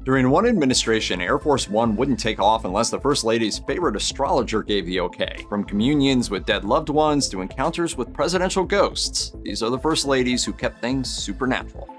During one administration, Air Force One wouldn't take off unless the First Lady's favorite astrologer gave the okay. From communions with dead loved ones to encounters with presidential ghosts, these are the First Ladies who kept things supernatural.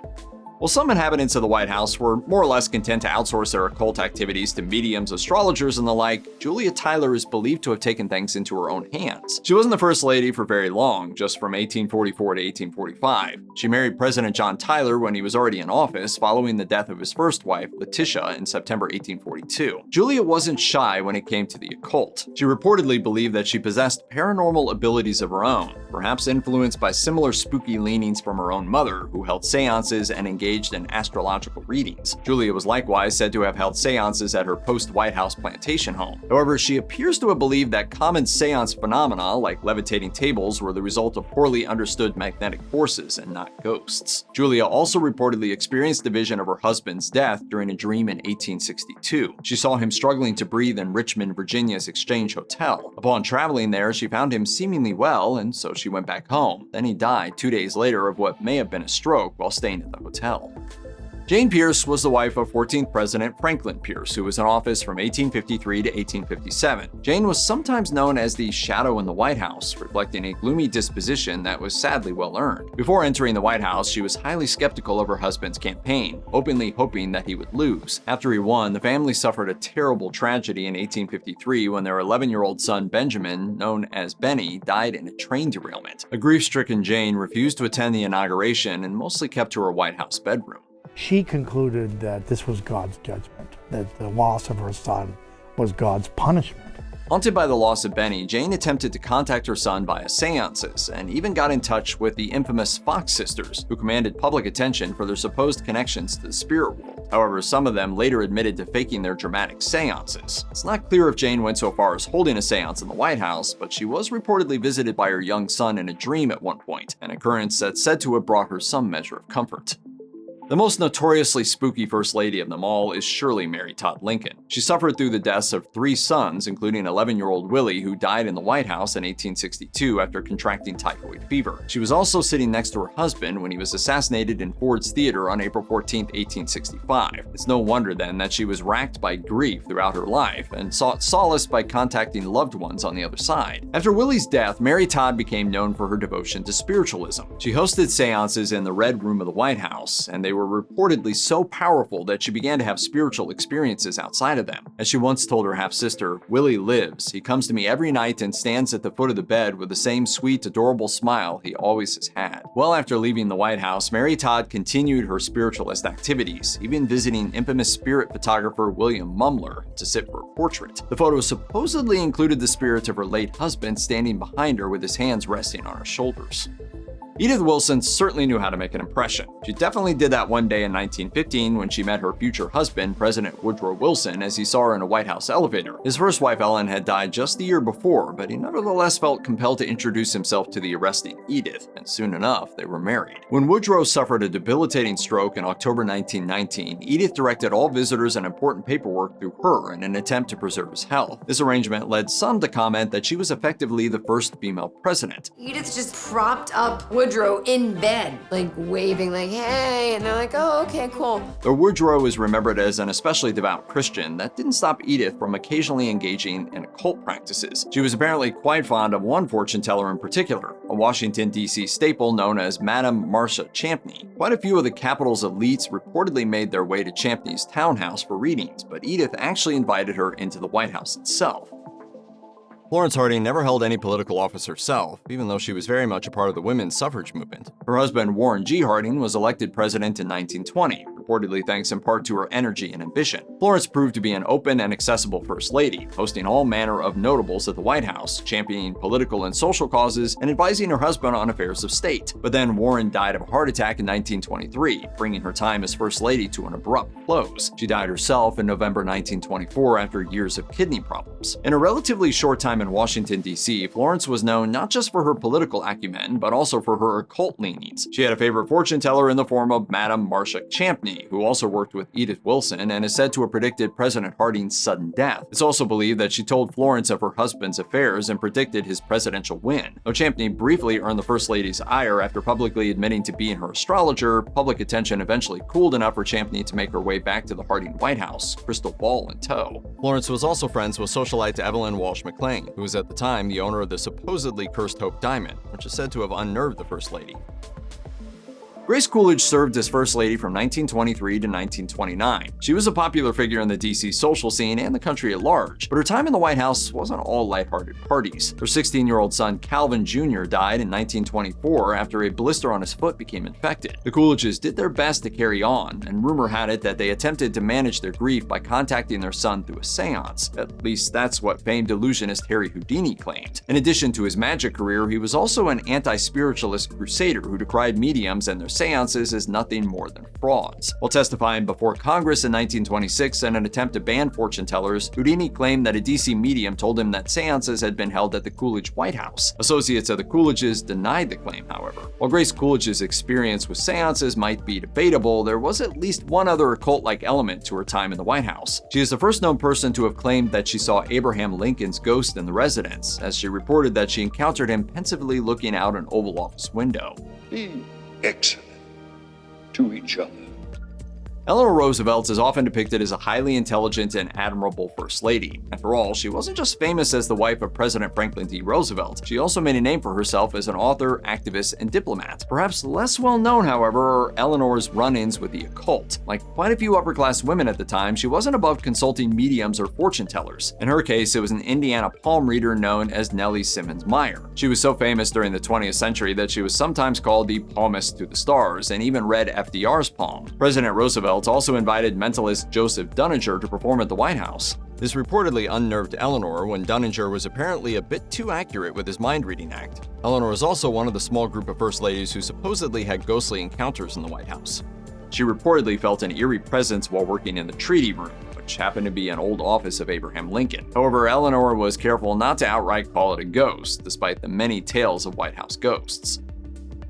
While some inhabitants of the White House were more or less content to outsource their occult activities to mediums, astrologers, and the like, Julia Tyler is believed to have taken things into her own hands. She wasn't the First Lady for very long, just from 1844 to 1845. She married President John Tyler when he was already in office, following the death of his first wife, Letitia, in September 1842. Julia wasn't shy when it came to the occult. She reportedly believed that she possessed paranormal abilities of her own, perhaps influenced by similar spooky leanings from her own mother, who held seances and engaged in astrological readings. Julia was likewise said to have held seances at her post-White House plantation home. However, she appears to have believed that common seance phenomena, like levitating tables, were the result of poorly understood magnetic forces and not ghosts. Julia also reportedly experienced the vision of her husband's death during a dream in 1862. She saw him struggling to breathe in Richmond, Virginia's Exchange Hotel. Upon traveling there, she found him seemingly well, and so she went back home. Then he died 2 days later of what may have been a stroke while staying at the hotel. Jane Pierce was the wife of 14th President Franklin Pierce, who was in office from 1853 to 1857. Jane was sometimes known as the shadow in the White House, reflecting a gloomy disposition that was sadly well earned. Before entering the White House, she was highly skeptical of her husband's campaign, openly hoping that he would lose. After he won, the family suffered a terrible tragedy in 1853 when their 11-year-old son Benjamin, known as Benny, died in a train derailment. A grief-stricken Jane refused to attend the inauguration and mostly kept to her White House bedroom. She concluded that this was God's judgment, that the loss of her son was God's punishment. Haunted by the loss of Benny, Jane attempted to contact her son via seances and even got in touch with the infamous Fox sisters, who commanded public attention for their supposed connections to the spirit world. However, some of them later admitted to faking their dramatic seances. It's not clear if Jane went so far as holding a seance in the White House, but she was reportedly visited by her young son in a dream at one point, an occurrence that's said to have brought her some measure of comfort. The most notoriously spooky First Lady of them all is surely Mary Todd Lincoln. She suffered through the deaths of 3 sons, including 11-year-old Willie, who died in the White House in 1862 after contracting typhoid fever. She was also sitting next to her husband when he was assassinated in Ford's Theater on April 14, 1865. It's no wonder then that she was racked by grief throughout her life and sought solace by contacting loved ones on the other side. After Willie's death, Mary Todd became known for her devotion to spiritualism. She hosted seances in the Red Room of the White House, and they were reportedly so powerful that she began to have spiritual experiences outside of them. As she once told her half-sister, "Willie lives. He comes to me every night and stands at the foot of the bed with the same sweet, adorable smile he always has had." Well, after leaving the White House, Mary Todd continued her spiritualist activities, even visiting infamous spirit photographer William Mumler to sit for a portrait. The photo supposedly included the spirit of her late husband standing behind her with his hands resting on her shoulders. Edith Wilson certainly knew how to make an impression. She definitely did that one day in 1915 when she met her future husband, President Woodrow Wilson, as he saw her in a White House elevator. His first wife, Ellen, had died just the year before, but he nevertheless felt compelled to introduce himself to the arresting Edith, and soon enough, they were married. When Woodrow suffered a debilitating stroke in October 1919, Edith directed all visitors and important paperwork through her in an attempt to preserve his health. This arrangement led some to comment that she was effectively the first female president. Edith just propped up Woodrow in bed, like waving like, hey, and they're like, oh, okay, cool. Though Woodrow is remembered as an especially devout Christian, that didn't stop Edith from occasionally engaging in occult practices. She was apparently quite fond of one fortune teller in particular, a Washington, D.C. staple known as Madame Marcia Champney. Quite a few of the capital's elites reportedly made their way to Champney's townhouse for readings, but Edith actually invited her into the White House itself. Florence Harding never held any political office herself, even though she was very much a part of the women's suffrage movement. Her husband, Warren G. Harding, was elected president in 1920, reportedly thanks in part to her energy and ambition. Florence proved to be an open and accessible First Lady, hosting all manner of notables at the White House, championing political and social causes, and advising her husband on affairs of state. But then Warren died of a heart attack in 1923, bringing her time as First Lady to an abrupt close. She died herself in November 1924 after years of kidney problems. In a relatively short time in Washington, D.C., Florence was known not just for her political acumen, but also for her occult leanings. She had a favorite fortune teller in the form of Madame Marcia Champney, Kennedy, who also worked with Edith Wilson and is said to have predicted President Harding's sudden death. It's also believed that she told Florence of her husband's affairs and predicted his presidential win. Though Champney briefly earned the First Lady's ire after publicly admitting to being her astrologer, public attention eventually cooled enough for Champney to make her way back to the Harding White House, crystal ball in tow. Florence was also friends with socialite Evelyn Walsh McLean, who was at the time the owner of the supposedly cursed Hope Diamond, which is said to have unnerved the First Lady. Grace Coolidge served as First Lady from 1923 to 1929. She was a popular figure in the DC social scene and the country at large, but her time in the White House wasn't all lighthearted parties. Her 16-year-old son Calvin Jr. died in 1924 after a blister on his foot became infected. The Coolidges did their best to carry on, and rumor had it that they attempted to manage their grief by contacting their son through a seance. At least that's what famed illusionist Harry Houdini claimed. In addition to his magic career, he was also an anti-spiritualist crusader who decried mediums and their seances as nothing more than frauds. While testifying before Congress in 1926 in an attempt to ban fortune tellers, Houdini claimed that a DC medium told him that seances had been held at the Coolidge White House. Associates of the Coolidges denied the claim, however. While Grace Coolidge's experience with seances might be debatable, there was at least one other occult-like element to her time in the White House. She is the first known person to have claimed that she saw Abraham Lincoln's ghost in the residence, as she reported that she encountered him pensively looking out an Oval Office window. Be excellent to each other. Eleanor Roosevelt is often depicted as a highly intelligent and admirable First Lady. After all, she wasn't just famous as the wife of President Franklin D. Roosevelt, she also made a name for herself as an author, activist, and diplomat. Perhaps less well known, however, are Eleanor's run-ins with the occult. Like quite a few upper-class women at the time, she wasn't above consulting mediums or fortune tellers. In her case, it was an Indiana palm reader known as Nellie Simmons Meyer. She was so famous during the 20th century that she was sometimes called the palmist to the stars, and even read FDR's palm. President Roosevelt also invited mentalist Joseph Dunninger to perform at the White House. This reportedly unnerved Eleanor when Dunninger was apparently a bit too accurate with his mind-reading act. Eleanor was also one of the small group of First Ladies who supposedly had ghostly encounters in the White House. She reportedly felt an eerie presence while working in the Treaty Room, which happened to be an old office of Abraham Lincoln. However, Eleanor was careful not to outright call it a ghost, despite the many tales of White House ghosts.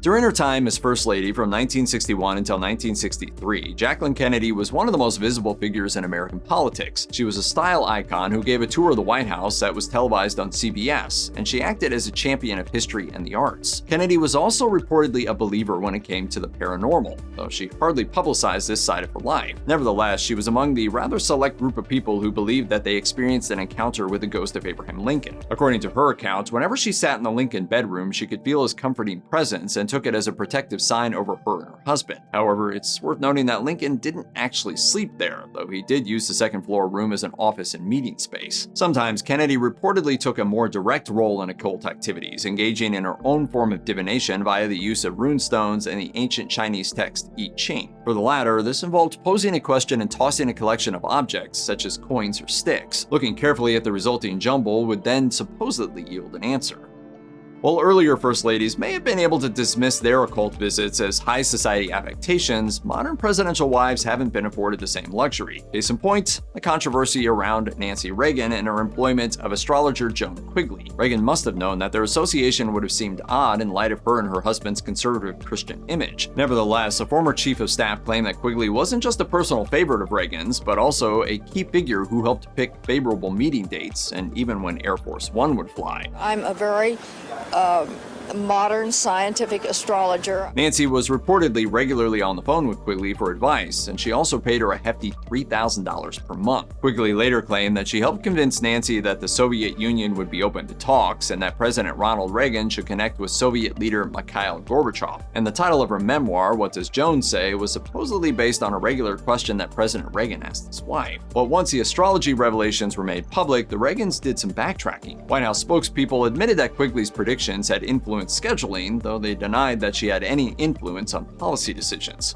During her time as First Lady from 1961 until 1963, Jacqueline Kennedy was one of the most visible figures in American politics. She was a style icon who gave a tour of the White House that was televised on CBS, and she acted as a champion of history and the arts. Kennedy was also reportedly a believer when it came to the paranormal, though she hardly publicized this side of her life. Nevertheless, she was among the rather select group of people who believed that they experienced an encounter with the ghost of Abraham Lincoln. According to her account, whenever she sat in the Lincoln bedroom, she could feel his comforting presence and took it as a protective sign over her and her husband. However, it's worth noting that Lincoln didn't actually sleep there, though he did use the second floor room as an office and meeting space. Sometimes, Kennedy reportedly took a more direct role in occult activities, engaging in her own form of divination via the use of runestones and the ancient Chinese text I Ching. For the latter, this involved posing a question and tossing a collection of objects, such as coins or sticks. Looking carefully at the resulting jumble would then supposedly yield an answer. While earlier First Ladies may have been able to dismiss their occult visits as high society affectations, modern presidential wives haven't been afforded the same luxury. Case in point, the controversy around Nancy Reagan and her employment of astrologer Joan Quigley. Reagan must have known that their association would have seemed odd in light of her and her husband's conservative Christian image. Nevertheless, a former chief of staff claimed that Quigley wasn't just a personal favorite of Reagan's, but also a key figure who helped pick favorable meeting dates, and even when Air Force One would fly. I'm a very modern scientific astrologer. Nancy was reportedly regularly on the phone with Quigley for advice, and she also paid her a hefty $3,000 per month. Quigley later claimed that she helped convince Nancy that the Soviet Union would be open to talks and that President Ronald Reagan should connect with Soviet leader Mikhail Gorbachev. And the title of her memoir, What Does Joan Say?, was supposedly based on a regular question that President Reagan asked his wife. But once the astrology revelations were made public, the Reagans did some backtracking. White House spokespeople admitted that Quigley's predictions had influenced scheduling, though they denied that she had any influence on policy decisions.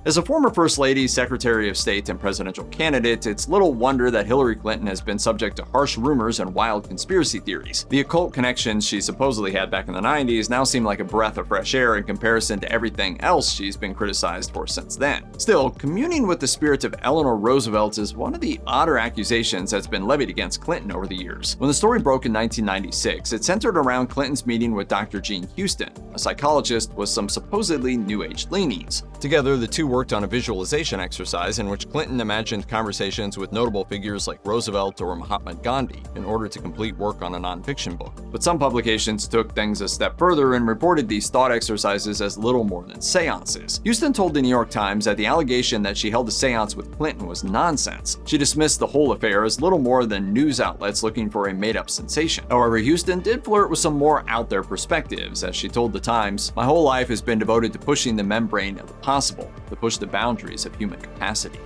As a former First Lady, Secretary of State, and presidential candidate, it's little wonder that Hillary Clinton has been subject to harsh rumors and wild conspiracy theories. The occult connections she supposedly had back in the 90s now seem like a breath of fresh air in comparison to everything else she's been criticized for since then. Still, communing with the spirit of Eleanor Roosevelt is one of the odder accusations that's been levied against Clinton over the years. When the story broke in 1996, it centered around Clinton's meeting with Dr. Jean Houston, a psychologist with some supposedly New Age leanings. Together, the two worked on a visualization exercise in which Clinton imagined conversations with notable figures like Roosevelt or Mahatma Gandhi in order to complete work on a nonfiction book. But some publications took things a step further and reported these thought exercises as little more than seances. Houston told the New York Times that the allegation that she held a seance with Clinton was nonsense. She dismissed the whole affair as little more than news outlets looking for a made-up sensation. However, Houston did flirt with some more out-there perspectives, as she told the Times, "My whole life has been devoted to pushing the membrane of the possible, to push the boundaries of human capacity."